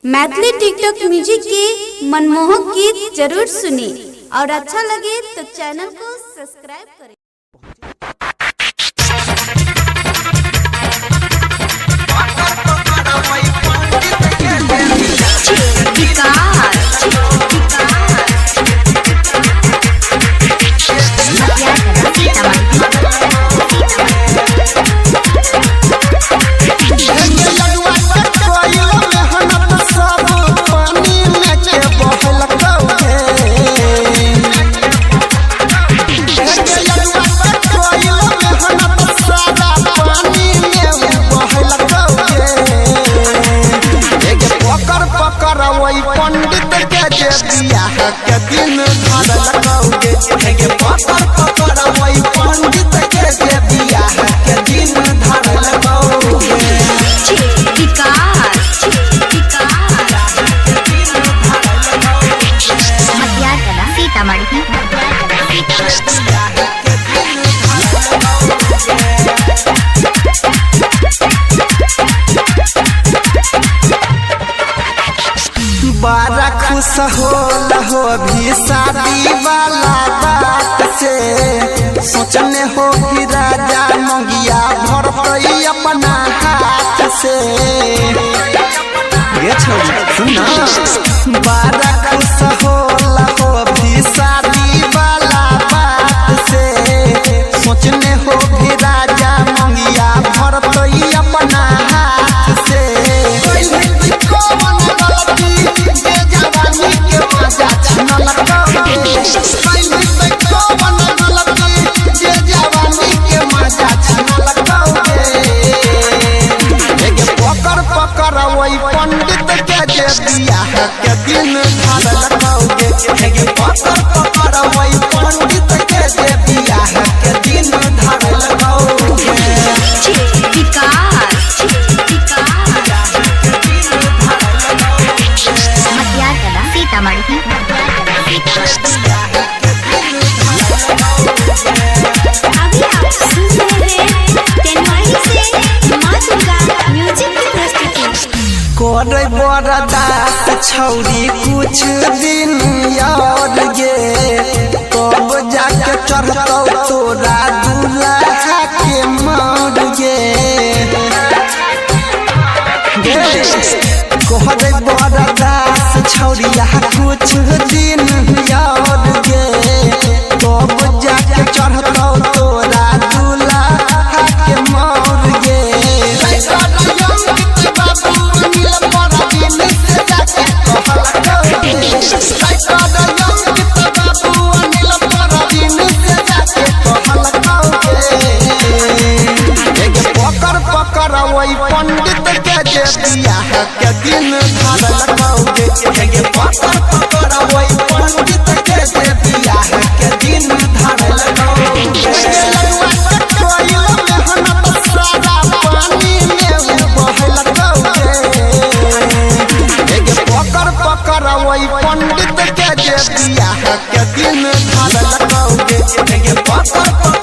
Maithili TikTok music के मनमोहक गीत जरूर सुने और अच्छा लगे तो चैनल को सब्सक्राइब करें। पंडित के बियाह के दिन धार लगौगे पकड़ पकड़ वही पंडित के बियाह के दिन धार लगौगे। बड़ा खुश हो भी शादी वाला बात से सोचने हो कि राजा मंगिया भरतई अपना हाथ से। ये सुना बड़ा खुश हो भी शादी वाला बात से सोचने हो भी राजा मंगिया भरतई अपना हाथ से। पंडित के बियाह के दिन धार लगौगे पकड़ पकड़ वही पंडित के बियाह के दिन धार लगौगे। करे बरदास छौरी कुछ दिन और गे तब जाके चढ़तौ तोरा दूल्हा के मर गे। करे बरदास छौरिया कुछ दिन और गे तब जाके चढ़तौ तोरा दूल्हा के मर गे। वही पंडित के बियाह के दिन धार लगौगे पकड़ पकड़ वही पंडित के बियाह के दिन धार लगौगे। पकड़ पकड़ वही पंडित के बियाह के दिन धार लगौगे पकड़